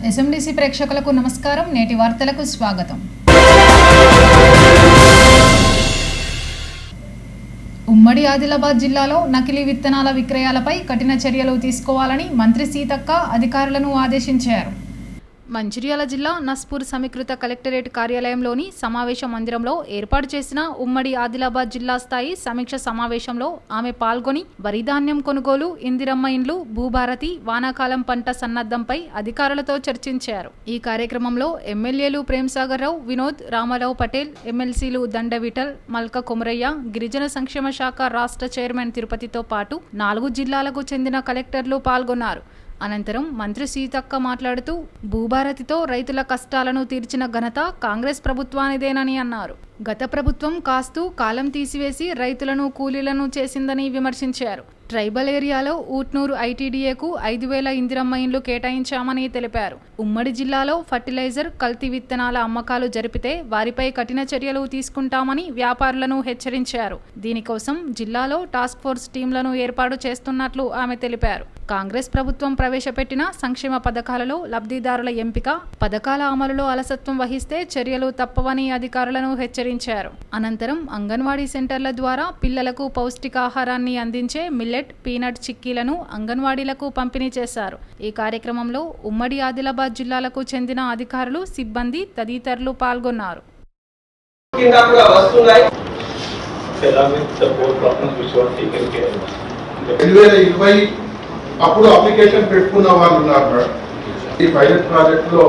ఎస్ఎండిసి ప్రేక్షకులకు నమస్కారం. నేటి వార్తలకు స్వాగతం. ఉమ్మడి ఆదిలాబాద్ జిల్లాలో నకిలీ విత్తనాల విక్రయాలపై కఠిన చర్యలు తీసుకోవాలని మంత్రి సీతక్క అధికారులను ఆదేశించారు. మంచిర్యాల జిల్లా నస్పూర్ సమీకృత కలెక్టరేట్ కార్యాలయంలోని సమావేశ మందిరంలో ఏర్పాటు చేసిన ఉమ్మడి ఆదిలాబాద్ జిల్లా స్థాయి సమీక్ష సమావేశంలో ఆమె పాల్గొని వరిధాన్యం కొనుగోలు, ఇందిరమ్మ ఇండ్లు, భూభారతి, వానాకాలం పంట సన్నద్ధంపై అధికారులతో చర్చించారు. ఈ కార్యక్రమంలో ఎమ్మెల్యేలు ప్రేమ్సాగర్ రావు, వినోద్, రామారావు పటేల్, ఎమ్మెల్సీలు దండ విఠల్, మల్క కొమరయ్య, గిరిజన సంక్షేమ శాఖ రాష్ట్ర చైర్మన్ తిరుపతితో పాటు 4 జిల్లాలకు చెందిన కలెక్టర్లు పాల్గొన్నారు. అనంతరం మంత్రి సీతక్క మాట్లాడుతూ భూభారతితో రైతుల కష్టాలను తీర్చిన ఘనత కాంగ్రెస్ ప్రభుత్వానిదేనని అన్నారు. గత ప్రభుత్వం కాస్తూ కాలం తీసివేసి రైతులను కూలీలను చేసిందని విమర్శించారు. ట్రైబల్ ఏరియాలో ఊట్నూరు ఐటీడీఏకు 5,000 ఇందిరమ్మ ఇండ్లు కేటాయించామని తెలిపారు. ఉమ్మడి జిల్లాలో ఫర్టిలైజర్, కల్తీ విత్తనాల అమ్మకాలు జరిపితే వారిపై కఠిన చర్యలు తీసుకుంటామని వ్యాపారులను హెచ్చరించారు. దీనికోసం జిల్లాలో టాస్క్ ఫోర్స్ టీంలను ఏర్పాటు చేస్తున్నట్లు ఆమె తెలిపారు. కాంగ్రెస్ ప్రభుత్వం ప్రవేశపెట్టిన సంక్షేమ పథకాలలో లబ్ధిదారుల ఎంపిక, పథకాల అమలులో అలసత్వం వహిస్తే చర్యలు తప్పవని అధికారులను హెచ్చరించారు. అనంతరం అంగన్వాడీ సెంటర్ల ద్వారా పిల్లలకు పౌష్టికాహారాన్ని అందించే మిల్లెట్, పీనట్ చిక్కీలను అంగన్వాడీలకు పంపిణీ చేశారు. ఈ కార్యక్రమంలో ఉమ్మడి ఆదిలాబాద్ జిల్లాలకు చెందిన అధికారులు, సిబ్బంది తదితరులు పాల్గొన్నారు. అప్పుడు అప్లికేషన్ పెట్టుకున్న వాళ్ళు ఉన్నారు మేడం. ఈ పైలట్ ప్రాజెక్ట్ లో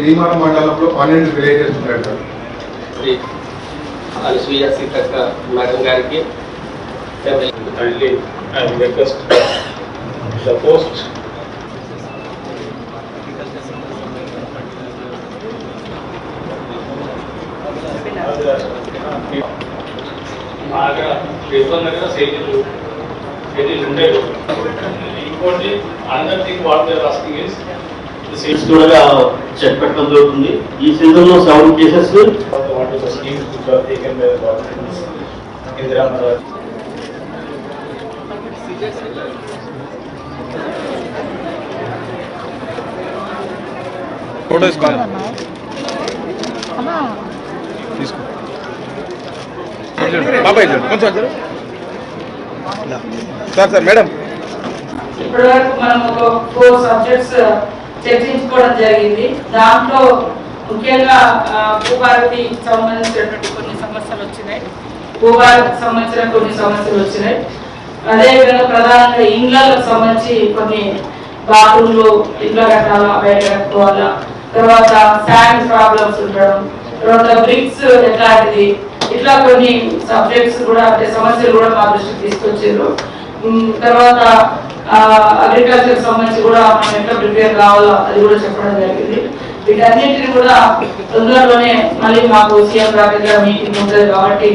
భీమాన మండలంలో 12 విలేజెస్ ఉన్నాయి మేడం. మేడం గారికి చెక్ పెట్టడం జరుగుతుంది. ఈ సీజన్ లో 7 కేసెస్ సార్ మేడం ఇప్పటివరకు మనం ఒక 4 సబ్జెక్ట్స్ చర్చించుకోవడం జరిగింది. దాంట్లో ముఖ్యంగా భూభారతి సంబంధించినటువంటి కొన్ని సమస్యలు వచ్చినాయి. భూభారతికి సంబంధించిన కొన్ని సమస్యలు వచ్చినాయి. అదేవిధంగా ప్రధానంగా ఇండ్లకు సంబంధించి కొన్ని బాత్రూమ్లు ఇంట్లో కట్టాలా, బయట కట్టుకోవాలా, తర్వాత శాండ్ ప్రాబ్లమ్స్ ఉండడం, తర్వాత బ్రిక్స్ ఎట్లాంటిది, ఇట్లా కొన్ని సబ్జెక్ట్స్ కూడా అంటే సమస్యలు కూడా మా దృష్టికి తీసుకొచ్చారు. తర్వాత అగ్రికల్చర్ సంబంధించి కూడా మనం ఎట్లా ప్రిపేర్ కావాలో అది కూడా చెప్పడం జరిగింది. వీటన్నింటిని కూడా తొందరలోనే మళ్ళీ మాకు సీఎం దగ్గర మీటింగ్ ఉంటుంది కాబట్టి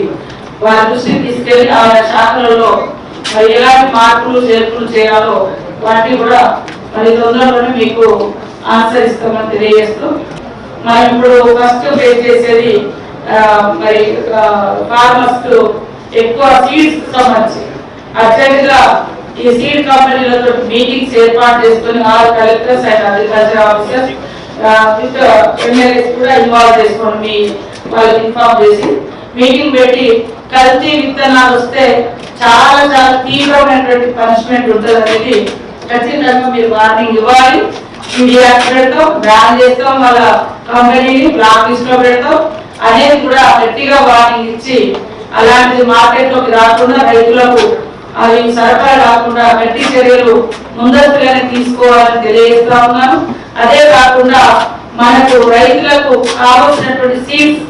వారి దృష్టికి తీసుకెళ్లి ఆయా శాఖలలో మరి ఎలాంటి మార్పులు చేర్పులు చేయాలో వాటిని కూడా మరి తొందరలోనే మీకు ఆన్సర్ ఇస్తామని తెలియజేస్తూ మనం ఇప్పుడు ఫస్ట్ ఫేస్ చేసేది మరి ఫార్మర్స్ ఎక్కువ సీడ్స్ సంబంధించి అత్యధికంగా ఈ సీడ్ కంపెనీలతో మీటింగ్స్ ఏర్పాటు చేసుకుని 6 collectors and agriculture officers with MLAs కూడా ఇన్వాల్వ్ చేసుకొని మీ వాళ్ళకి ఇన్ఫార్మ్ చేసి మీటింగ్ పెట్టి కల్తీ విత్తనాలు వస్తే చాలా చాలా తీవ్రమైనటువంటి పనిష్మెంట్ ఉంటుంది అనేది ఖచ్చితంగా మీరు వార్నింగ్ ఇవ్వాలి. మీడియా పెడతాం, బ్యాన్ చేస్తాం, వాళ్ళ కంపెనీని బ్లాక్ లిస్ట్ లో పెడతాం అనేది కూడా గట్టిగా వార్నింగ్ ఇచ్చి అలాంటి మార్కెట్ లోకి రాకుండా రైతులకు అవి సరఫరా రాకుండా గట్టి చర్యలు ముందస్తుగానే తీసుకోవాలని తెలియజేస్తా ఉన్నాను. అదే కాకుండా మనకు రైతులకు కావాల్సినటువంటి సీడ్స్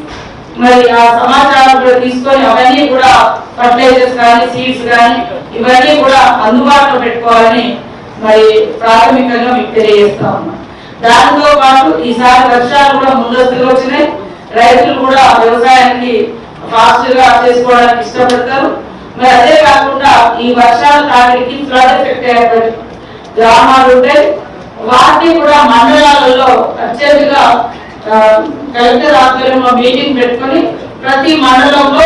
మరి ఆ సమాచారం కూడా తీసుకొని అవన్నీ కూడా ఫర్టిలైజర్స్ కానీ సీడ్స్ కానీ ఇవన్నీ కూడా అందుబాటులో పెట్టుకోవాలని మరి ప్రాథమికంగా మీకు తెలియజేస్తా ఉన్నాం. దానితో పాటు ఈసారి వర్షాలు కూడా ముందస్తుగా వచ్చినాయి. రైతులు కూడా వ్యవసాయానికి ఫాస్ట్ గా చేసుకోవడానికి ఇష్టపడతారు. మరి అదే కాకుండా ఈ వర్షాల తాకిడికి ఫ్లడ్ ఎఫెక్ట్ అయ్యేటువంటి గ్రామాలు ఉంటాయి. వాటిని కూడా మండలాలలో అత్యధికంగా కలెక్టర్ ఆధ్వర్యంలో మీటింగ్ పెట్టుకొని ప్రతి మండలంలో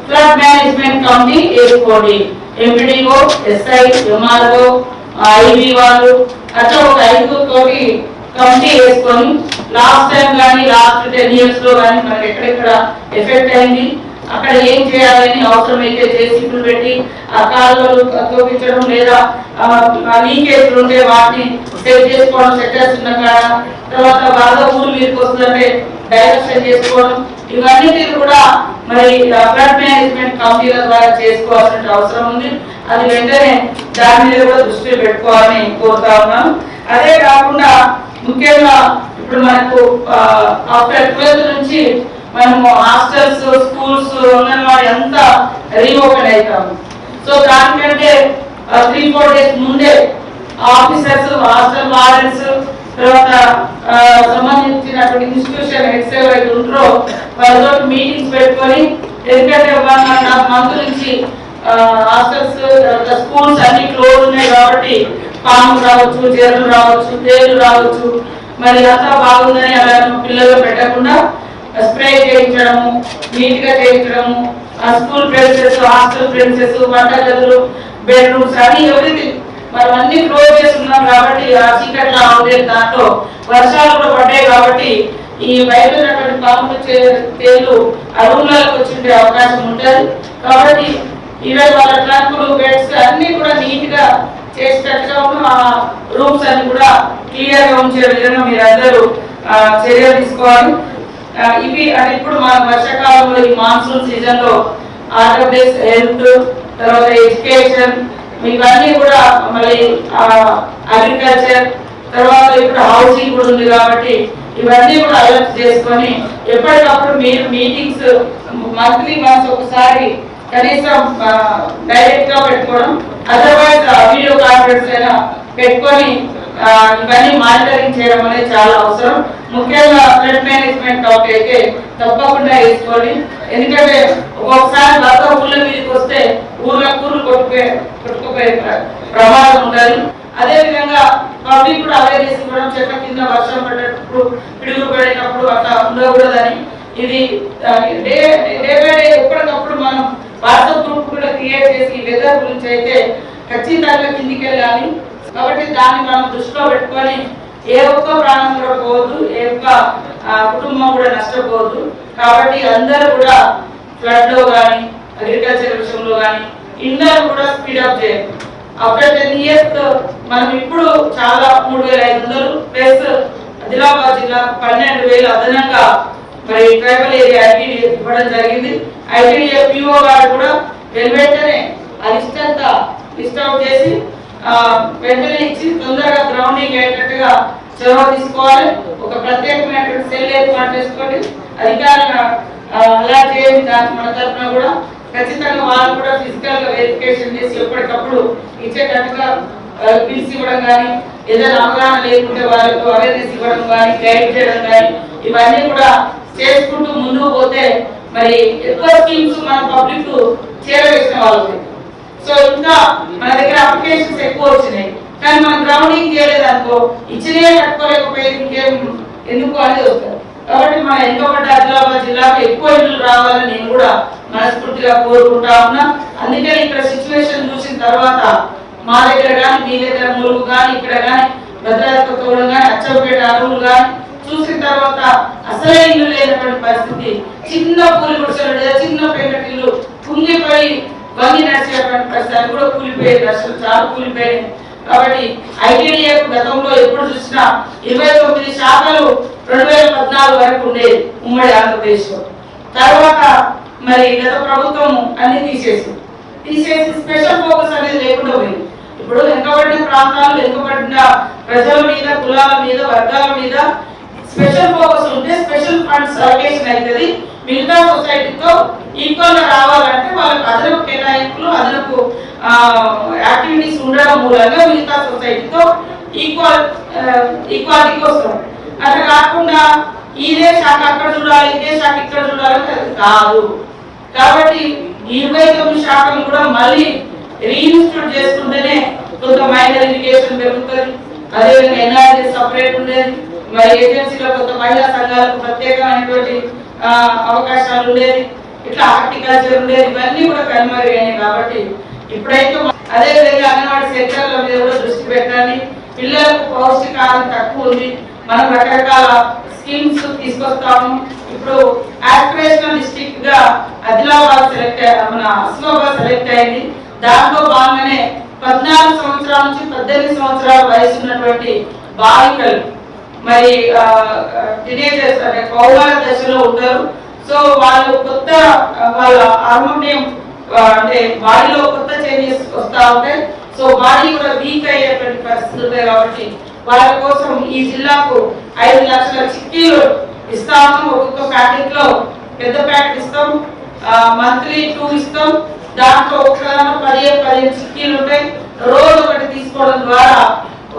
ఫ్లడ్ మేనేజ్మెంట్ కమిటీ ఏర్పడి ఎంపీడీఓ, ఎస్ఐ, ఎంఆర్ఓ, ఐబీ వాళ్ళు అట్లా ఒక 5 తోటి కమిటీ వేసుకొని లాస్ట్ టైం కానీ లాస్ట్ 10 years లో కానీ మనకి ఎక్కడెక్కడ ఎఫెక్ట్ అయింది, అక్కడ ఏం చేయాలని అవసరమైతే జేసీబీలు పెట్టి ఆ కాలువలు తోపించడం లేదా లీకేజ్లు ఉంటే వాటిని సెట్ చేసుకోవడం, సెక్టర్స్ ఉన్న కాడ, తర్వాత బాగా ఊరు మీదకి వస్తుందంటే డైరెక్షన్ చేసుకోవడం, ఇవన్నీ కూడా మరి ఫ్లడ్ మేనేజ్మెంట్ కమిటీల ద్వారా చేసుకోవాల్సిన అవసరం ఉంది. అది వెంటనే దాని మీద కూడా దృష్టి పెట్టుకోవాలని కోరుతా ఉన్నాను. అదే కాకుండా ముఖ్యంగా ఇప్పుడు మనకు ఆఫ్టర్ 12th నుంచి మనము హాస్టల్స్, స్కూల్స్, అంగన్వాడీ అంతా రీఓపెన్ అవుతాము. సో దానికంటే 3-4 days ముందే ఆఫీసర్స్, హాస్టల్ వార్డెన్స్, తర్వాత సంబంధించినటువంటి ఇన్స్టిట్యూషన్ హెడ్స్ ఎవరైతే ఉంటారో వాళ్ళతో మీటింగ్స్ పెట్టుకొని, ఎందుకంటే 1.5 months నుంచి హాస్టల్స్, స్కూల్స్ అన్ని క్లోజ్ ఉన్నాయి కాబట్టి పాములు రావచ్చు, జర్లు రావచ్చు, తేళ్లు రావచ్చు, మరి అంతా బాగుందని అలా పిల్లలు పెట్టకుండా స్ప్రే చేయించడము, నీట్ గా చేయించడము, స్కూల్ ప్రెమిసెస్, హాస్టల్ ప్రెమిసెస్, వంట గదులు, బెడ్రూమ్స్ అని ఎవరిథింగ్ మనం అన్ని క్లోజ్ చేస్తున్నాం కాబట్టి ఆ చీకట్లా ఉండే దాంట్లో వర్షాలు కూడా పడ్డాయి కాబట్టి ఈ బయట ఉన్నటువంటి పాములు, తేళ్లు ఆ రూమ్లకు వచ్చే అవకాశం ఉంటుంది. కాబట్టి ఈరోజు వాళ్ళ ట్రంకులు, బెడ్స్ అన్ని కూడా నీట్ గా చేసేటట్టుగా ఆ రూమ్స్ అన్ని కూడా క్లియర్ గా ఉంచే విధంగా మీరు అందరూ చర్యలు తీసుకోవాలి. ఇవి అది ఇప్పుడు మన వర్షాకాలంలో ఈ మాన్సూన్ సీజన్ లో ఆంధ్రప్రదేశ్ హెల్త్, తర్వాత ఎడ్యుకేషన్, ఇవన్నీ కూడా మళ్ళీ అగ్రికల్చర్, తర్వాత ఇప్పుడు హౌసింగ్ కూడా ఉంది కాబట్టి ఇవన్నీ కూడా అలర్ట్ చేసుకొని ఎప్పటికప్పుడు మీరు మీటింగ్స్ మంత్లీ వన్స్ ఒకసారి కనీసం డైరెక్ట్ గా పెట్టుకోవడం, అదర్వైజ్ వీడియో కాన్ఫరెన్స్ అయినా పెట్టుకొని ఇవన్నీ మానిటరింగ్ చేయడం అనేది చాలా అవసరం. ముఖ్యంగా ఫ్లడ్ మేనేజ్మెంట్ టాపిక్ అయితే తప్పకుండా వేసుకోండి. ఎందుకంటే ఒక్కొక్కసారి వరద ఊళ్ళ మీదకి వస్తే ఊర్లు కొట్టుకుపోయే ప్రమాదం ఉంటుంది. అదే విధంగా పబ్లిక్ కూడా అవేర్నెస్ ఇవ్వడం, చెట్ల కింద వర్షం పడేటప్పుడు, పిడుగులు పడేటప్పుడు అట్లా ఉండకూడదని. ఇది డే బై డే ఎప్పటికప్పుడు మనం వాట్సాప్ గ్రూప్ కూడా క్రియేట్ చేసి వెదర్ గురించి అయితే ఖచ్చితంగా కిందికి వెళ్ళాలి. కాబట్టి దాన్ని మనం దృష్టిలో పెట్టుకొని ఏ ఒక్క ప్రాణం కూడా పోవద్దు, ఏ ఒక్క కుటుంబం కూడా నష్టపోవద్దు. కాబట్టి అందరూ కూడా ఫ్లడ్ లో కానీ అగ్రికల్చర్ విషయంలో కానీ ఇందరూ కూడా స్పీడప్ చేయాలి. ఆఫ్టర్ 10 years మనం ఇప్పుడు చాలా 3,500 ప్లస్ ఆదిలాబాద్ జిల్లా 12,000 అదనంగా మరి ట్రైబల్ ఏరియా ఐటీడీఏ ఇవ్వడం జరిగింది. ఐటీడీఏ పిఓ గారు కూడా వెంటనే ఆ లిస్ట్ అంతా లిస్ట్ అవుట్ చేసి వెంటనే ఇచ్చి తొందరగా గ్రౌండింగ్ అయ్యేటట్టుగా చొరవ తీసుకోవాలి. ఒక ప్రత్యేకమైనటువంటి సెల్ ఏర్పాటు చేసుకోండి, అధికారులను అలాట్ చేయండి. దానికి మన తరఫున కూడా ఖచ్చితంగా వాళ్ళు కూడా ఫిజికల్ గా వెరిఫికేషన్ చేసి ఎప్పటికప్పుడు ఇచ్చేటట్టుగా పిలిచి ఇవ్వడం కానీ, ఏదైనా అవగాహన లేకుంటే వాళ్ళకు అవేర్నెస్ ఇవ్వడం కానీ, గైడ్ చేయడం కానీ, ఇవన్నీ కూడా చేసుకుంటూ ముందుకు పోతే మరి ఎక్కువ స్కీమ్స్ మన పబ్లిక్ చేరవేసిన వాళ్ళు. సో ఇంకా మన దగ్గర అప్లికేషన్స్ ఎక్కువ వచ్చినాయి కానీ మనం గ్రౌండింగ్ చేయలేదు అనుకో, ఇచ్చినే కట్టుకోలేకపోయేది ఇంకేం ఎందుకు అనేది వస్తారు. కాబట్టి మన వెనుకబడ్డ ఆదిలాబాద్ జిల్లాకు ఎక్కువ ఇళ్ళు రావాలని నేను కూడా మనస్ఫూర్తిగా కోరుకుంటా ఉన్నా. అందుకని ఇక్కడ సిచ్యువేషన్ చూసిన తర్వాత మా దగ్గర కానీ, మీ దగ్గర ములుగు కానీ, ఇక్కడ కానీ భద్రాద్రి కొత్తగూడెం కానీ, అచ్చంపేట అరువులు కానీ చూసిన తర్వాత అసలే ఇల్లు లేనటువంటి పరిస్థితి, చిన్న పూలి గుడిసెలు లేదా చిన్న పెంకటిల్లు కుంగిపోయి వంగి నడిచేటువంటి పరిస్థితి కూడా కూలిపోయేది, అసలు చాలా కూలిపోయాయి. కాబట్టి ఐటీడీఏ గతంలో ఎప్పుడు చూసినా 29 శాఖలు 2014 వరకు ఉండేది ఉమ్మడి ఆంధ్రప్రదేశ్ లో. తర్వాత మరి గత ప్రభుత్వం అన్ని తీసేసి స్పెషల్ ఫోకస్ అనేది లేకుండా పోయింది. ఇప్పుడు వెనుకబడిన ప్రాంతాలు, వెనుకబడిన ప్రజల మీద, కులాల మీద, వర్గాల మీద స్పెషల్ ఫోకస్ ఉంటే స్పెషల్ ఫండ్స్ అలొకేషన్ అవుతుంది. మిగతా సొసైటీతో ఈక్వల్ గా రావాలంటే వాళ్ళకి అదనపు కేటాయింపులు, అదనపు యాక్టివిటీస్ ఉండడం మూలంగా మిగతా సొసైటీతో ఈక్వాలిటీకి వస్తాం. అట్లా కాకుండా ఇదే శాఖ అక్కడ చూడాలి, ఇదే శాఖ ఇక్కడ చూడాలంటే అది కాదు. కాబట్టి 29 శాఖలు కూడా మళ్ళీ రీఇన్స్టిట్యూట్ చేసుకుంటేనే కొంత మైనర్ ఎడ్యుకేషన్ పెరుగుతుంది. అదేవిధంగా ఎన్ఆర్జీ సపరేట్ ఉండేది, మరి ఏజెన్సీలో కొంత మహిళా సంఘాలకు ప్రత్యేకమైనటువంటి అవకాశాలు ఉండేది, ఇట్లా హార్టికల్చర్ ఉండేది. ఇవన్నీ కూడా కనుమరుగైనాయి. కాబట్టి ఇప్పుడైతే అదేవిధంగా అంగన్వాడీ సెక్టర్ల మీద కూడా దృష్టి పెట్టాలి. పిల్లలకు పౌష్టికాహారం తక్కువ ఉంది, మనం రకరకాల స్కీమ్స్ తీసుకొస్తాము. ఇప్పుడు ఆస్పిరేషనల్ డిస్ట్రిక్ట్ గా ఆదిలాబాద్ సెలెక్ట్ అయింది. దాంట్లో భాగంగానే 14 సంవత్సరాల నుంచి 18 సంవత్సరాల వయసు ఉన్నటువంటి బాలికలు మరి టీనేజర్స్ అంటే కౌమార దశలో ఉంటారు. సో వాళ్ళు కొత్త వాళ్ళ హార్మోనియం అంటే బాడీలో కొత్త చేంజెస్ వస్తూ ఉంటాయి. సో బాడీ కూడా వీక్ అయ్యేటువంటి పరిస్థితులు ఉంటాయి. కాబట్టి వాళ్ళ కోసం ఈ జిల్లాకు 5 లక్షల చిక్కీలు ఇస్తాము. ఒక్కొక్క ప్యాకెట్ లో పెద్ద ప్యాకెట్ ఇస్తాం, మంత్లీ 2 ఇస్తాం. దాంట్లో ఒక్కదాంట్లో 15 చిక్కీలు ఉంటాయి. రోజు ఒకటి తీసుకోవడం ద్వారా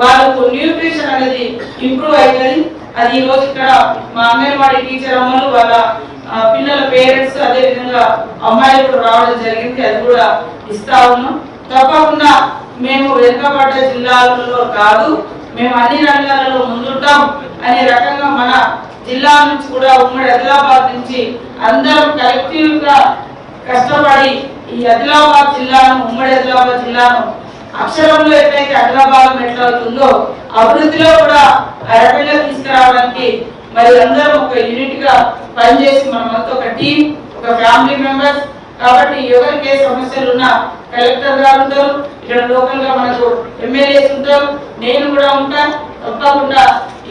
వాళ్ళకు న్యూట్రిషన్ అనేది ఇంప్రూవ్ అవుతుంది. అది ఈ రోజు ఇక్కడ మా అంగన్వాడీ టీచర్ అమ్మలు వాళ్ళ పిల్లల పేరెంట్స్ అదే విధంగా అమ్మాయిలు కూడా రావడం జరిగింది. అది కూడా ఇస్తా ఉన్నాం. తప్పకుండా మేము వెనుకబడ్డ జిల్లాలలో కాదు, మేము అన్ని రంగాలలో ముందుంటాం అనే రకంగా మన జిల్లా నుంచి కూడా ఉమ్మడి ఆదిలాబాద్ నుంచి అందరం కలెక్టివ్ గా కష్టపడి ఈ ఆదిలాబాద్ జిల్లాను ఉమ్మడి ఆదిలాబాద్ జిల్లాను అక్షరంలో ఎట్లయితే ఆదిలాబాద్ ఎట్లా అవుతుందో అభివృద్ధిలో కూడా ఆ రకంగా తీసుకురావడానికి మరి అందరం ఒక యూనిట్ గా పనిచేసి మనమంతా ఒక టీం, ఒక ఫ్యామిలీ మెంబర్స్. కాబట్టి ఎవరికి ఏ సమస్యలు ఉన్నా కలెక్టర్ గారు ఉంటారు, ఇక్కడ లోకల్ గా మనకు ఎమ్మెల్యేస్ ఉంటారు, నేను కూడా ఉంటా. తప్పకుండా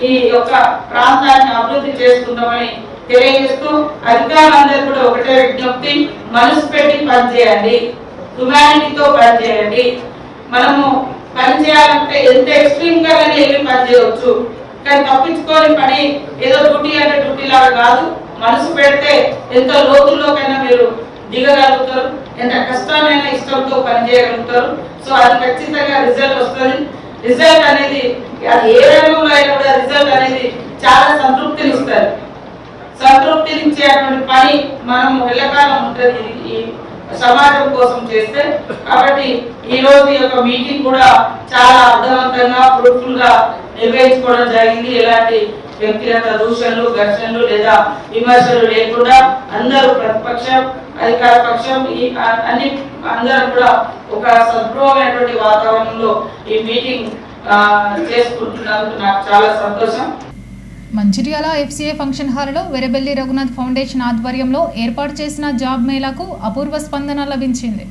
ఈ యొక్క ప్రాంతాన్ని అభివృద్ధి చేసుకుంటామని తెలియజేస్తూ అధికారులందరూ కూడా ఒకటే విజ్ఞప్తి, మనసు పెట్టి పనిచేయండి, హ్యుమానిటీతో పనిచేయండి. మనము పనిచేయాలంటే ఎంత ఎక్స్ట్రీమ్ గా వెళ్ళి పనిచేయవచ్చు, కానీ తప్పించుకొని పని ఏదో డ్యూటీ అంటే డ్యూటీ లాగా కాదు. మనసు పెడితే ఎంత లోతుల్లోకైనా మీరు దిగగలుగుతారు, ఎంత కష్టానైనా ఇష్టంతో పనిచేయగలుగుతారు. సో అది ఖచ్చితంగా రిజల్ట్ వస్తుంది. రిజల్ట్ అనేది అది ఏ రంగంలో అయినా కూడా రిజల్ట్ అనేది చాలా సంతృప్తిని ఇస్తారు. సంతృప్తినిచ్చేటువంటి పని మనం ఎల్లకాలం ఉంటుంది ఈ సమాజం కోసం చేస్తే. కాబట్టి ఈ రోజు ఈ యొక్క మీటింగ్ కూడా చాలా అర్థవంతంగా ఫ్రూట్ఫుల్ గా నిర్వహించుకోవడం జరిగింది. ఎలాంటి వ్యక్తిగత దూషణలు, ఘర్షణలు లేదా విమర్శలు లేకుండా అందరూ ప్రతిపక్షం, అధికార పక్షం అన్ని అందరూ కూడా ఒక సద్భుతమైనటువంటి వాతావరణంలో ఈ మీటింగ్ చేసుకుంటున్నందుకు నాకు చాలా సంతోషం. మంచిర్యాల FCA ఫంక్షన్ హాల్లో వెరబెల్లి రఘునాథ్ ఫౌండేషన్ ఆధ్వర్యంలో ఏర్పాటు చేసిన జాబ్ మేళాకు అపూర్వ స్పందన లభించింది.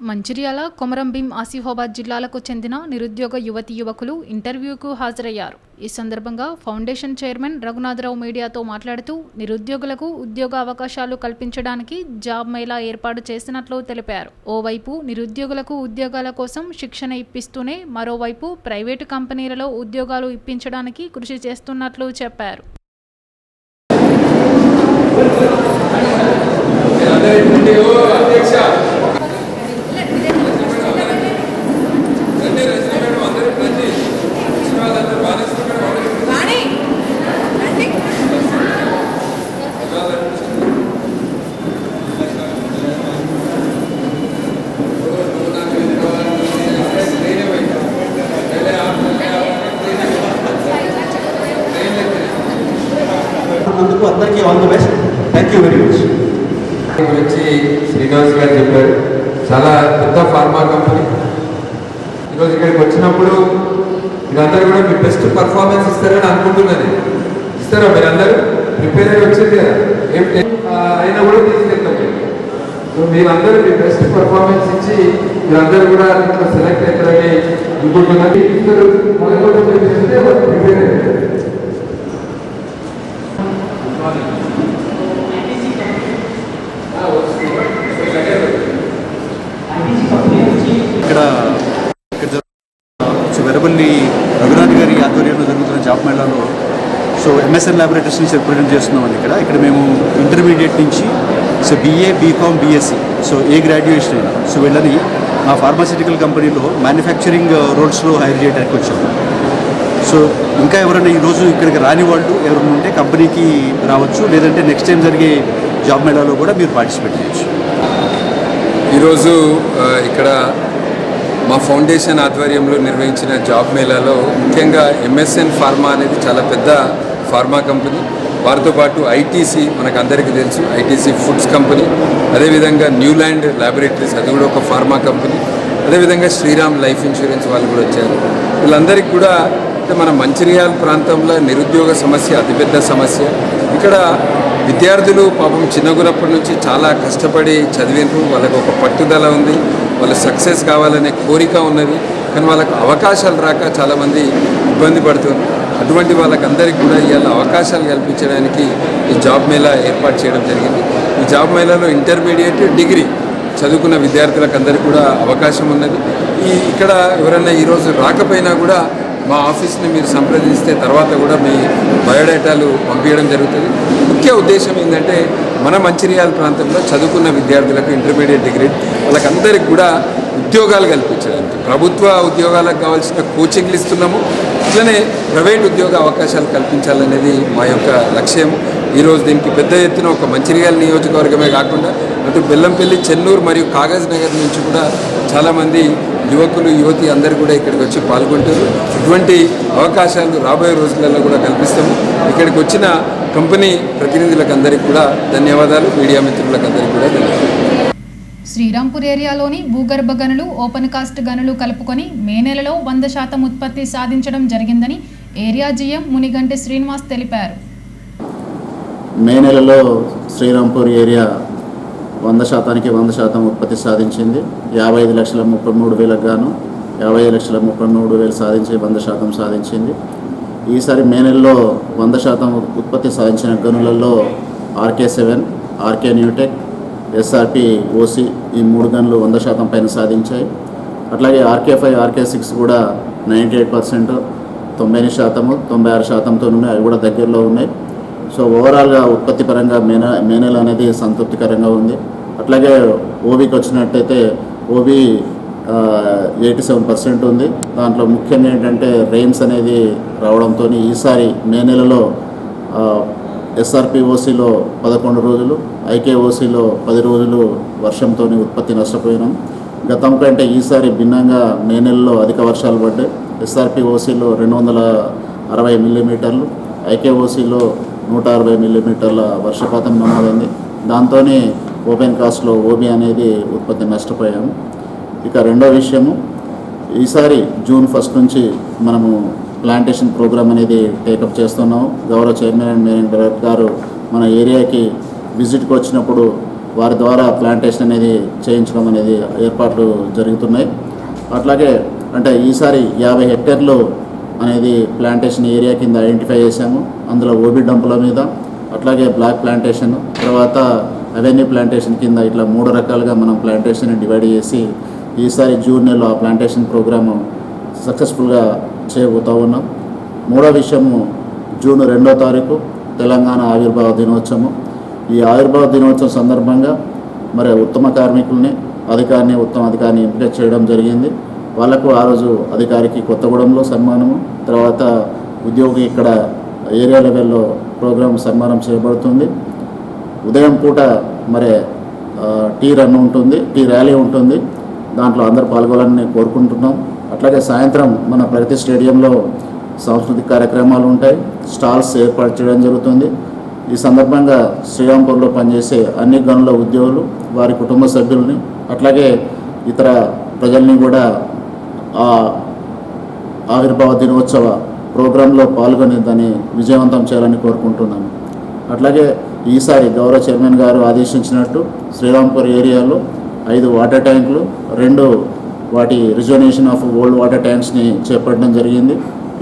మంచిర్యాల, కొమరం భీం, ఆసిఫాబాద్ జిల్లాలకు చెందిన నిరుద్యోగ యువతీ యువకులు ఇంటర్వ్యూకు హాజరయ్యారు. ఈ సందర్భంగా ఫౌండేషన్ చైర్మన్ రఘునాథరావు మీడియాతో మాట్లాడుతూ నిరుద్యోగులకు ఉద్యోగ అవకాశాలు కల్పించడానికి జాబ్ మేళా ఏర్పాటు చేసినట్లు తెలిపారు. ఓవైపు నిరుద్యోగులకు ఉద్యోగాల కోసం శిక్షణ ఇప్పిస్తూనే మరోవైపు ప్రైవేటు కంపెనీలలో ఉద్యోగాలు ఇప్పించడానికి కృషి చేస్తున్నట్లు చెప్పారు. అందరికీ all the best. Thank you very much. గురించి శ్రీనివాస్ గారు చెప్పారు. చాలా పెద్ద ఫార్మా కంపెనీ. ఈరోజు ఇక్కడికి వచ్చినప్పుడు మీరందరూ కూడా మీ బెస్ట్ పర్ఫార్మెన్స్ ఇస్తారని అనుకుంటున్నాను. ఇస్తారా మీరందరూ? ప్రిపేర్ అయ్యి వచ్చేది కదా, అయినా కూడా తీసుకెళ్తాం. సో మీరందరూ మీ బెస్ట్ పర్ఫార్మెన్స్ ఇచ్చి మీరందరూ కూడా దీంట్లో సెలెక్ట్ అవుతారని అనుకుంటున్నాను. ఇద్దరు మొదటి ప్రిపేర్ అయ్యారు. ఇక్కడ వెరబల్లి రఘునాథ్ గారి ఆధ్వర్యంలో జరుగుతున్న జాబ్ మేళాలో సో MSN ల్యాబొరేటరీస్ నుంచి రిప్రజెంట్ చేస్తున్నామని ఇక్కడ మేము ఇంటర్మీడియట్ నుంచి so BA, BCom, BSc so ఏ గ్రాడ్యుయేషన్ అయినా సో వీళ్ళని మా ఫార్మాసిటికల్ కంపెనీలో మ్యానుఫ్యాక్చరింగ్ రోల్స్లో హైర్ చేయడానికి వచ్చాము. సో ఇంకా ఎవరైనా ఈరోజు ఇక్కడికి రాని వాళ్ళు ఎవరైనా ఉంటే కంపెనీకి రావచ్చు, లేదంటే నెక్స్ట్ టైం జరిగే జాబ్ మేళాలో కూడా మీరు పార్టిసిపేట్ చేయొచ్చు. ఈరోజు ఇక్కడ మా ఫౌండేషన్ ఆధ్వర్యంలో నిర్వహించిన జాబ్ మేళాలో ముఖ్యంగా MSN ఫార్మా అనేది చాలా పెద్ద ఫార్మా కంపెనీ. వారితో పాటు ITC మనకు అందరికీ తెలుసు, ITC ఫుడ్స్ కంపెనీ, అదేవిధంగా న్యూల్యాండ్ ల్యాబొరేటరీస్ అది కూడా ఒక ఫార్మా కంపెనీ, అదేవిధంగా శ్రీరామ్ లైఫ్ ఇన్సూరెన్స్ వాళ్ళు కూడా వచ్చారు. వీళ్ళందరికీ కూడా అంటే మన మంచిర్యాల ప్రాంతంలో నిరుద్యోగ సమస్య అతిపెద్ద సమస్య. ఇక్కడ విద్యార్థులు పాపం చిన్నగునప్పటి నుంచి చాలా కష్టపడి చదివిండ్రు, వాళ్ళకు ఒక పట్టుదల ఉంది, వాళ్ళు సక్సెస్ కావాలనే కోరిక ఉన్నది, కానీ వాళ్ళకు అవకాశాలు రాక చాలామంది ఇబ్బంది పడుతుంది. అటువంటి వాళ్ళకందరికీ కూడా ఇవాళ అవకాశాలు కల్పించడానికి ఈ జాబ్ మేళా ఏర్పాటు చేయడం జరిగింది. ఈ జాబ్ మేళాలో ఇంటర్మీడియట్, డిగ్రీ చదువుకున్న విద్యార్థులకు అందరికీ కూడా అవకాశం ఉన్నది. ఇక్కడ ఎవరైనా ఈరోజు రాకపోయినా కూడా మా ఆఫీస్ని మీరు సంప్రదిస్తే తర్వాత కూడా మీ బయోడేటాలు పంపించడం జరుగుతుంది. ముఖ్య ఉద్దేశం ఏంటంటే మన మంచిర్యాల ప్రాంతంలో చదువుకున్న విద్యార్థులకు ఇంటర్మీడియట్, డిగ్రీ వాళ్ళకందరికీ కూడా ఉద్యోగాలు కల్పించడానికి ప్రభుత్వ ఉద్యోగాలకు కావాల్సిన కోచింగ్లు ఇస్తున్నాము. ఇట్లనే ప్రైవేట్ ఉద్యోగ అవకాశాలు కల్పించాలనేది మా యొక్క లక్ష్యం. ఈరోజు దీనికి పెద్ద ఎత్తున ఒక మంచిర్యాల నియోజకవర్గమే కాకుండా అటు బెల్లంపల్లి, చెన్నూరు మరియు కాగజ్ నగర్ నుంచి కూడా చాలామంది యువకులు, యువతి అందరూ కూడా ఇక్కడికి వచ్చి పాల్గొంటారు. ఇటువంటి అవకాశాలు రాబోయే రోజులలో కూడా కల్పిస్తాము. ఇక్కడికి వచ్చిన కంపెనీ ప్రతినిధులకు అందరికీ కూడా ధన్యవాదాలు, మీడియా మిత్రులకు అందరికీ కూడా ధన్యవాదాలు. శ్రీరాంపూర్ ఏరియాలోని భూగర్భ గనులు, ఓపెన్ కాస్ట్ గనులు కలుపుకొని మే నెలలో 100% ఉత్పత్తి సాధించడం జరిగిందని ఏరియా జీఎం మునిగంటి శ్రీనివాస్ తెలిపారు. మే నెలలో శ్రీరాంపూర్ ఏరియా 100%కి 100% ఉత్పత్తి సాధించింది. 55,33,000 గాను 55,33,000 సాధించి 100% సాధించింది. ఈసారి మే నెలలో 100% ఉత్పత్తి సాధించిన గనులలో RK7, RK New Tech, SRP OC ఈ 3 గనులు 100% పైన సాధించాయి. అట్లాగే RK5, RK6 కూడా 98%, 90%, 96%తో ఉన్నాయి. అవి కూడా దగ్గరలో ఉన్నాయి. సో ఓవరాల్గా ఉత్పత్తి పరంగా మే నెల అనేది సంతృప్తికరంగా ఉంది. అట్లాగే ఓబీకి వచ్చినట్టయితే ఓబీ 87% ఉంది. దాంట్లో ముఖ్యంగా ఏంటంటే రెయిన్స్ అనేది రావడంతో ఈసారి మే నెలలో SRP OCలో 11 రోజులు, IK OCలో 10 రోజులు వర్షంతో ఉత్పత్తి నష్టపోయినాం. గతం కంటే ఈసారి భిన్నంగా మే నెలలో అధిక వర్షాలు పడ్డాయి. SRP OCలో 260 మిల్లీమీటర్లు, IK OCలో 160 మిల్లీమీటర్ల వర్షపాతం నమోదైంది. దాంతో ఓపెన్ కాస్ట్లో ఓబీ అనేది ఉత్పత్తి నష్టపోయాము. ఇక రెండో విషయము, ఈసారి జూన్ 1 నుంచి మనము ప్లాంటేషన్ ప్రోగ్రామ్ అనేది టేకప్ చేస్తున్నాము. గౌరవ చైర్మన్ అండ్ మేనేజింగ్ డైరెక్టర్ గారు మన ఏరియాకి విజిట్కి వచ్చినప్పుడు వారి ద్వారా ప్లాంటేషన్ అనేది చేయించడం అనేది ఏర్పాట్లు జరుగుతున్నాయి. అట్లాగే అంటే ఈసారి 50 హెక్టర్లు అనేది ప్లాంటేషన్ ఏరియా కింద ఐడెంటిఫై చేశాము. అందులో ఓబీ డంపుల మీద, అట్లాగే బ్లాక్ ప్లాంటేషన్, తర్వాత అవెన్యూ ప్లాంటేషన్ కింద ఇట్లా 3 రకాలుగా మనం ప్లాంటేషన్ డివైడ్ చేసి ఈసారి జూన్ నెలలో ఆ ప్లాంటేషన్ ప్రోగ్రాము సక్సెస్ఫుల్గా చేయబోతూ ఉన్నాం. మూడో విషయము, జూన్ 2వ తారీఖు తెలంగాణ ఆవిర్భావ దినోత్సవం. ఈ ఆవిర్భావ దినోత్సవం సందర్భంగా మరి ఉత్తమ కార్మికుల్ని, ఉత్తమ అధికారిని ఎంపిక చేయడం జరిగింది. వాళ్ళకు ఆ రోజు అధికారికి కొత్తగూడెంలో సన్మానము, తర్వాత ఉద్యోగి ఇక్కడ ఏరియా లెవెల్లో ప్రోగ్రాం సన్మానం చేయబడుతుంది. ఉదయం పూట మరి టీ రన్ ఉంటుంది, టీ ర్యాలీ ఉంటుంది. దాంట్లో అందరూ పాల్గొనాలని కోరుకుంటున్నాం. అట్లాగే సాయంత్రం మన ప్రగతి స్టేడియంలో సాంస్కృతిక కార్యక్రమాలు ఉంటాయి, స్టాల్స్ ఏర్పాటు చేయడం జరుగుతుంది. ఈ సందర్భంగా శ్రీరాంపూర్లో పనిచేసే అన్ని గనుల ఉద్యోగులు, వారి కుటుంబ సభ్యుల్ని, అట్లాగే ఇతర ప్రజల్ని కూడా ఆ ఆవిర్భావ దినోత్సవ ప్రోగ్రాంలో పాల్గొని దాన్ని విజయవంతం చేయాలని కోరుకుంటున్నాను. అట్లాగే ఈసారి గౌరవ చైర్మన్ గారు ఆదేశించినట్టు శ్రీరాంపూర్ ఏరియాలో 5 వాటర్ ట్యాంకులు, 2 వాటి రిజర్వేషన్ ఆఫ్ ఓల్డ్ వాటర్ ట్యాంక్స్ని చేపట్టడం జరిగింది.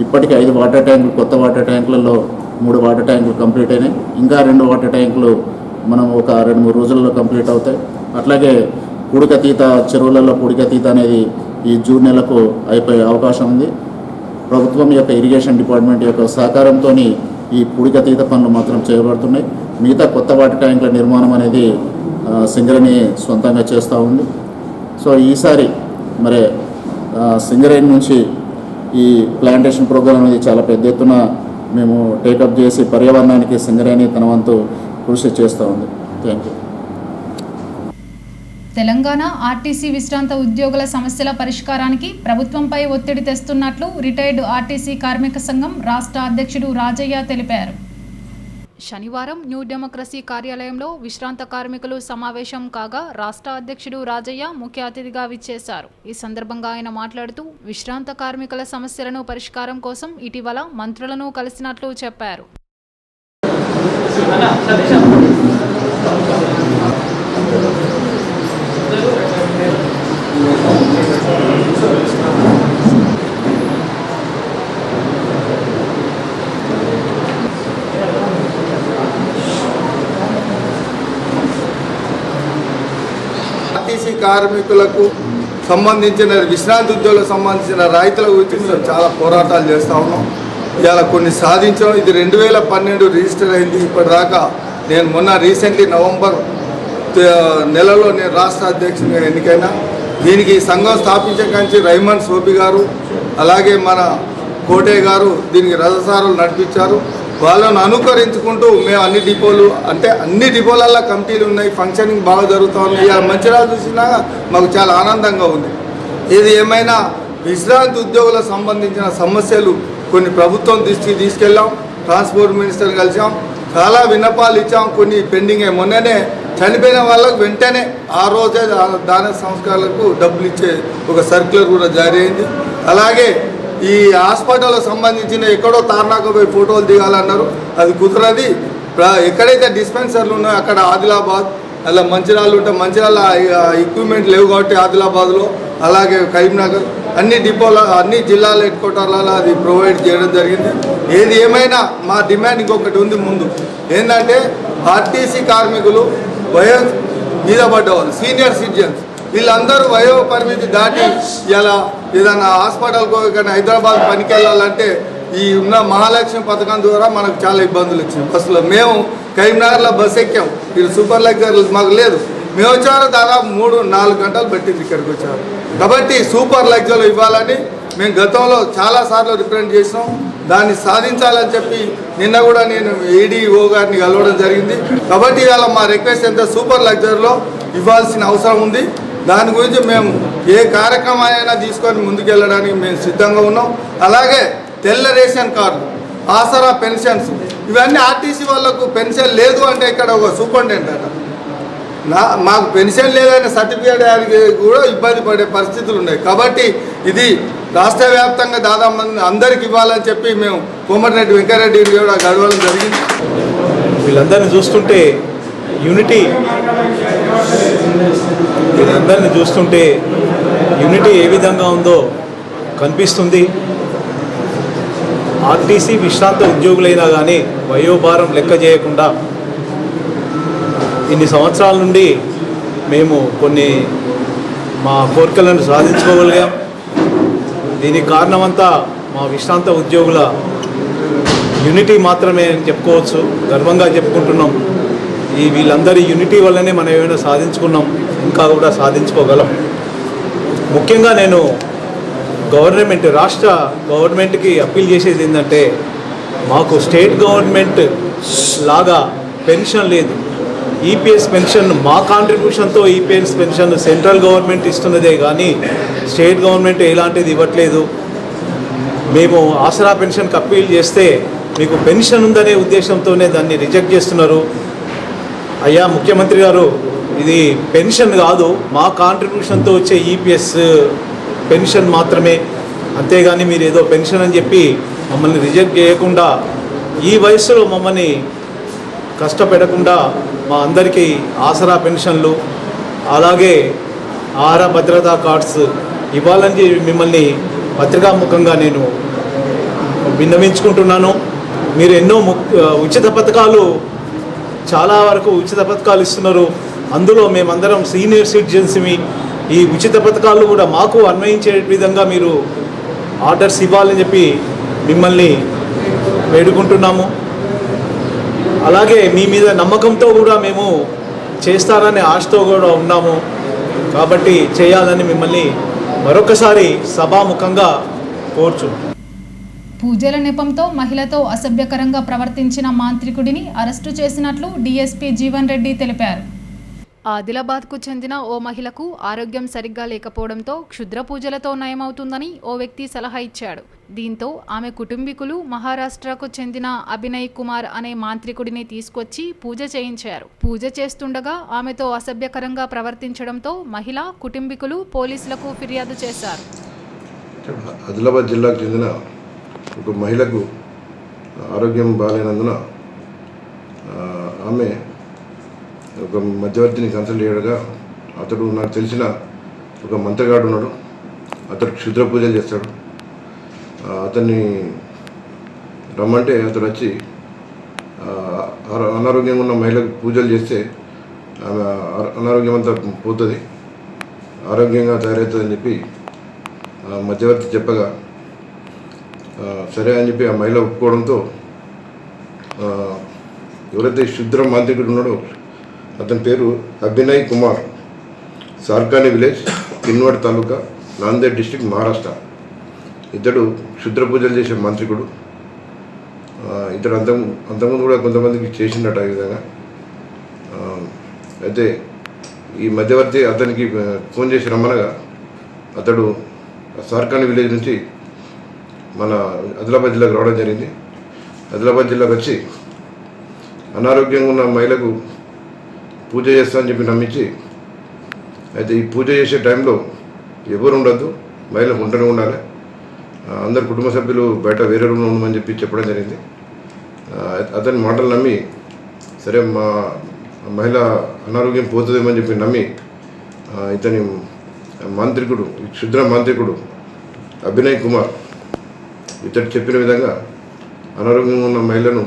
ఇప్పటికీ 5 వాటర్ ట్యాంకులు, కొత్త వాటర్ ట్యాంకులలో 3 వాటర్ ట్యాంకులు కంప్లీట్ అయినాయి. ఇంకా 2 వాటర్ ట్యాంకులు మనం ఒక 2-3 రోజుల్లో కంప్లీట్ అవుతాయి. అట్లాగే పూడికతీత చెరువులలో పూడికతీత అనేది ఈ జూన్ నెలకు అయిపోయే అవకాశం ఉంది. ప్రభుత్వం యొక్క ఇరిగేషన్ డిపార్ట్మెంట్ యొక్క సహకారంతో ఈ పూడికతీత పనులు మాత్రం చేయబడుతున్నాయి. మిగతా కొత్త వాటర్ ట్యాంకుల నిర్మాణం అనేది సింగరేణి సొంతంగా చేస్తూ ఉంది. సో ఈసారి మరి సింగరేణి నుంచి ఈ ప్లాంటేషన్ ప్రోగ్రామ్ అనేది చాలా పెద్ద ఎత్తున మేము టేకప్ చేసి పర్యావరణానికి సింగరేణి తన వంతు కృషి చేస్తూ ఉంది. Thank you. తెలంగాణ ఆర్టీసీ విశ్రాంత ఉద్యోగుల సమస్యల పరిష్కారానికి ప్రభుత్వంపై ఒత్తిడి తెస్తున్నట్లు రిటైర్డ్ ఆర్టీసీ కార్మిక సంఘం రాష్ట్ర అధ్యక్షుడు రాజయ్య తెలిపారు. శనివారం న్యూ డెమోక్రసీ కార్యాలయంలో విశ్రాంత కార్మికులు సమావేశం కాగా రాష్ట్ర అధ్యక్షుడు రాజయ్య ముఖ్య అతిథిగా విచ్చేశారు. ఈ సందర్భంగా ఆయన మాట్లాడుతూ విశ్రాంత కార్మికుల సమస్యలను పరిష్కారం కోసం ఇటీవల మంత్రులను కలిసినట్లు చెప్పారు. ఆర్టీసీ కార్మికులకు సంబంధించిన విశ్రాంతి ఉద్యోగులకు సంబంధించిన రాయితీల గురించి మేము చాలా పోరాటాలు చేస్తూ ఉన్నాం. ఇవాళ కొన్ని సాధించాం. ఇది 2012 రిజిస్టర్ అయింది. ఇప్పటిదాకా నేను మొన్న రీసెంట్లీ నవంబర్ నెలలో నేను రాష్ట్ర అధ్యక్షునిగా ఎన్నికైనా. దీనికి సంఘం స్థాపించే కంచి రైమన్ సోబి గారు అలాగే మన కోటే గారు దీనికి రథసారులు నడిపించారు. వాళ్ళను అనుకరించుకుంటూ మేము అన్ని డిపోలల్లో కమిటీలు ఉన్నాయి, ఫంక్షనింగ్ బాగా జరుగుతూ ఉన్నాయి. ఇలా మంచిగా చూసినా మాకు చాలా ఆనందంగా ఉంది. ఇది ఏమైనా విశ్రాంతి ఉద్యోగులకు సంబంధించిన సమస్యలు కొన్ని ప్రభుత్వం దృష్టికి తీసుకెళ్ళాం, ట్రాన్స్పోర్ట్ మినిస్టర్ని కలిసాం, చాలా విన్నపాలు ఇచ్చాం. కొన్ని పెండింగ్ మొన్ననే చనిపోయిన వాళ్ళకు వెంటనే ఆ రోజే దాన సంస్కారాలకు డబ్బులు ఇచ్చే ఒక సర్క్యులర్ కూడా జారీ అయింది. అలాగే ఈ హాస్పిటల్కి సంబంధించిన ఎక్కడో తార్నాక పోయి ఫోటోలు దిగాలన్నారు, అది కుదరది. ఎక్కడైతే డిస్పెన్సర్లు ఉన్నాయో అక్కడ ఆదిలాబాద్ అలా మంచిర్యాల ఉంటే మంచిర్యాల ఎక్విప్మెంట్ లేవు కాబట్టి ఆదిలాబాద్లో, అలాగే కరీంనగర్ అన్ని జిల్లాల హెడ్ క్వార్టర్లలో అది ప్రొవైడ్ చేయడం జరిగింది. ఏది ఏమైనా మా డిమాండ్ ఇంకొకటి ఉంది ముందు, ఏంటంటే ఆర్టీసీ కార్మికులు వయో మీద పడ్డవాళ్ళు, సీనియర్ సిటిజన్స్, వీళ్ళందరూ వయో పరిమితి దాటి ఇలా ఏదైనా హాస్పిటల్కో ఇక్కడ హైదరాబాద్ పనికి వెళ్ళాలంటే ఈ ఉన్న మహాలక్ష్మి పథకం ద్వారా మనకు చాలా ఇబ్బందులు వచ్చినాయి. బస్సులో మేము కరీంనగర్లో బస్సు ఎక్కాం, వీళ్ళు సూపర్ లగ్జరీ మాకు లేదు. మేము వచ్చారు దాదాపు 3-4 గంటలు పెట్టింది ఇక్కడికి వచ్చారు. కాబట్టి సూపర్ లగ్జరీలో ఇవ్వాలని మేము గతంలో చాలాసార్లు రిప్రజెంట్ చేసినాం. దాన్ని సాధించాలని చెప్పి నిన్న కూడా నేను ఏడీఓ గారిని కలవడం జరిగింది. కాబట్టి ఇవాళ మా రిక్వెస్ట్ ఎంత సూపర్ లగ్జరీలో ఇవ్వాల్సిన అవసరం ఉంది. దాని గురించి మేము ఏ కార్యక్రమాలైనా తీసుకొని ముందుకెళ్ళడానికి మేము సిద్ధంగా ఉన్నాం. అలాగే తెల్ల రేషన్ కార్డు, ఆసరా పెన్షన్స్, ఇవన్నీ ఆర్టీసీ వాళ్ళకు పెన్షన్ లేదు అంటే ఇక్కడ ఒక సూపరింటెండెంట్ అట మాకు పెన్షన్ లేదనే సర్టిఫికేట్ కూడా ఇబ్బంది పడే పరిస్థితులు ఉన్నాయి. కాబట్టి ఇది రాష్ట్ర వ్యాప్తంగా దాదాపు మంది అందరికి ఇవ్వాలని చెప్పి మేము కోమటిరెడ్డి వెంకటరెడ్డి కూడా గడవడం జరిగింది. వీళ్ళందరినీ చూస్తుంటే యూనిటీ ఏ విధంగా ఉందో కనిపిస్తుంది. ఆర్టీసీ విశ్రాంత ఉద్యోగులైనా కానీ వయోభారం లెక్క చేయకుండా ఇన్ని సంవత్సరాల నుండి మేము కొన్ని మా కోరికలను సాధించుకోగలిగాం. దీనికి కారణమంతా మా విశ్రాంత ఉద్యోగుల యూనిటీ మాత్రమే అని చెప్పుకోవచ్చు, గర్వంగా చెప్పుకుంటున్నాం. వీళ్ళందరి యూనిటీ వల్లనే మనం ఏమైనా సాధించుకున్నాం, ఇంకా కూడా సాధించుకోగలం. ముఖ్యంగా నేను రాష్ట్ర గవర్నమెంట్కి అప్పీల్ చేసేది ఏంటంటే, మాకు స్టేట్ గవర్నమెంట్ లాగా పెన్షన్ లేదు. ఈపీఎస్ పెన్షన్ మా కాంట్రిబ్యూషన్తో ఈపీఎస్ పెన్షన్ సెంట్రల్ గవర్నమెంట్ ఇస్తున్నదే కానీ స్టేట్ గవర్నమెంట్ ఎలాంటిది ఇవ్వట్లేదు. మేము ఆసరా పెన్షన్కి అప్పీల్ చేస్తే మీకు పెన్షన్ ఉందనే ఉద్దేశంతోనే దాన్ని రిజెక్ట్ చేస్తున్నారు. అయ్యా ముఖ్యమంత్రి గారు, ఇది పెన్షన్ కాదు, మా కాంట్రిబ్యూషన్తో వచ్చే ఈపీఎస్ పెన్షన్ మాత్రమే, అంతేగాని మీరు ఏదో పెన్షన్ అని చెప్పి మమ్మల్ని రిజెక్ట్ చేయకుండా ఈ వయసులో మమ్మల్ని కష్టపెట్టకుండా మా అందరికీ ఆసరా పెన్షన్లు అలాగే ఆహార భద్రతా కార్డ్స్ ఇవ్వాలని మిమ్మల్ని పత్రికాముఖంగా నేను విన్నవించుకుంటున్నాను. మీరు ఎన్నో ఉచిత పథకాలు, చాలా వరకు ఉచిత పథకాలు ఇస్తున్నారు. అందులో మేమందరం సీనియర్ సిటిజన్స్మి. ఈ ఉచిత పథకాలు కూడా మాకు అన్వయించే విధంగా మీరు ఆర్డర్స్ ఇవ్వాలని చెప్పి మిమ్మల్ని వేడుకుంటున్నాము. అలాగే మీ మీద నమ్మకంతో కూడా మేము చేస్తారనే ఆశతో కూడా ఉన్నాము. కాబట్టి చేయాలని మిమ్మల్ని మరొకసారి సభాముఖంగా కోరుచు. పూజల నెపంతో మహిళతో అసభ్యకరంగా ప్రవర్తించిన మాంత్రికుడిని అరెస్టు చేసినట్లు డీఎస్పీ జీవన్ రెడ్డి తెలిపారు. ఆదిలాబాద్కు చెందిన ఓ మహిళకు ఆరోగ్యం సరిగ్గా లేకపోవడంతో క్షుద్ర పూజలతో నయమవుతుందని ఓ వ్యక్తి సలహా ఇచ్చాడు. దీంతో ఆమె కుటుంబీకులు మహారాష్ట్రకు చెందిన అభినయ్ కుమార్ అనే మాంత్రికుడిని తీసుకొచ్చి పూజ చేయించారు. పూజ చేస్తుండగా ఆమెతో అసభ్యకరంగా ప్రవర్తించడంతో మహిళ కుటుంబీకులు పోలీసులకు ఫిర్యాదు చేశారు. ఆదిలాబాద్ జిల్లాకు చెందిన ఒక మహిళకు ఆరోగ్యం బాగాలేనందున ఆమె ఒక మధ్యవర్తిని కన్సల్ట్ చేయగా అతడు నాకు తెలిసిన ఒక మంత్రగాడు ఉన్నాడు. అతడు క్షుద్ర పూజలు చేస్తాడు. అతన్ని రమ్మంటే అతడు వచ్చి అనారోగ్యంగా ఉన్న మహిళకు పూజలు చేస్తే ఆమె అనారోగ్యం అంతా పోతుంది, ఆరోగ్యంగా తయారవుతుందని చెప్పి మధ్యవర్తి చెప్పగా సరే అని చెప్పి ఆ మహిళ ఒప్పుకోవడంతో ఎవరైతే క్షుద్ర మాంత్రికుడు ఉన్నాడో అతని పేరు అభినయ్ కుమార్, సార్కాని విలేజ్, కిన్వాడ్ తాలూకా, నాందేడ్ డిస్టిక్, మహారాష్ట్ర. ఇతడు క్షుద్ర పూజలు చేసే మాంత్రికుడు. ఇతడు అంతకుముందు కూడా కొంతమందికి చేసిండట ఈ విధంగా. అయితే ఈ మధ్యవర్తి అతనికి ఫోన్ చేసి రమ్మనగా అతడు సార్కాని విలేజ్ నుంచి మన ఆదిలాబాద్ జిల్లాకు రావడం జరిగింది. ఆదిలాబాద్ జిల్లాకు వచ్చి అనారోగ్యంగా ఉన్న మహిళకు పూజ చేస్తా అని చెప్పి నమ్మించి, అయితే ఈ పూజ చేసే టైంలో ఎవరు ఉండద్దు, మహిళ ఒంటరిగా ఉండాలి, అందరు కుటుంబ సభ్యులు బయట వేరే రూమ్లో ఉండమని చెప్పి చెప్పడం జరిగింది. అతని మాటలు నమ్మి సరే మా మహిళ అనారోగ్యం పోతుందేమని చెప్పి నమ్మి ఇతని మాంత్రికుడు, క్షుద్ర మాంత్రికుడు అభినయ్ కుమార్ ఇతడు చెప్పిన విధంగా అనారోగ్యంగా ఉన్న మహిళను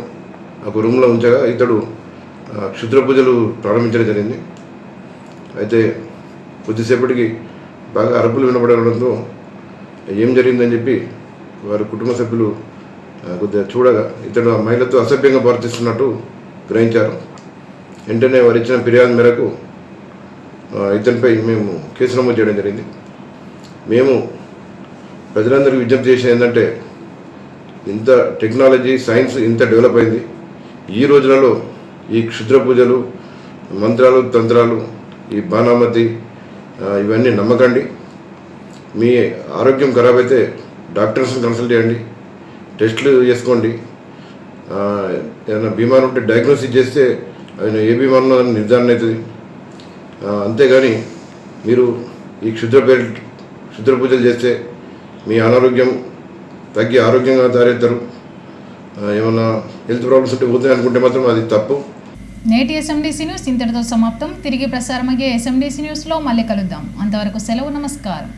ఒక రూమ్లో ఉంచగా ఇతడు క్షుద్ర పూజలు ప్రారంభించడం జరిగింది. అయితే కొద్దిసేపటికి బాగా అరుపులు వినపడడంతో ఏం జరిగిందని చెప్పి వారి కుటుంబ సభ్యులు కొద్దిగా చూడగా ఇతడు ఆ మహిళతో అసభ్యంగా ప్రవర్తిస్తున్నట్టు గ్రహించారు. వెంటనే వారు ఇచ్చిన ఫిర్యాదు మేరకు ఇతనిపై మేము కేసు నమోదు చేయడం జరిగింది. మేము ప్రజలందరికీ విజ్ఞప్తి చేసేది ఏంటంటే, ఇంత టెక్నాలజీ, సైన్స్ ఇంత డెవలప్ అయింది. ఈ రోజులలో ఈ క్షుద్ర పూజలు, మంత్రాలు, తంత్రాలు, ఈ బాణామతి ఇవన్నీ నమ్మకండి. మీ ఆరోగ్యం ఖరాబ్ అయితే డాక్టర్స్ని కన్సల్ట్ చేయండి, టెస్టులు చేసుకోండి. ఏదైనా బీమారు ఉంటే డయాగ్నోసిస్ చేస్తే ఆయన ఏ బీమారు ఉన్నదని నిర్ధారణ అవుతుంది. అంతేగాని మీరు ఈ క్షుద్ర పూజలు చేస్తే మీ అనారోగ్యం తగ్గి ఆరోగ్యంగా తయారవుతారు, ఏమన్నా హెల్త్ ప్రాబ్లమ్స్ ఉంటే పోతాయి అనుకుంటే మాత్రం అది తప్పు. నేటి ఎస్ఎండిసి న్యూస్ ఇంతటితో సమాప్తం. తిరిగి ప్రసారమయ్యే ఎస్ఎండిసి న్యూస్లో మళ్ళీ కలుద్దాం. అంతవరకు సెలవు, నమస్కారం.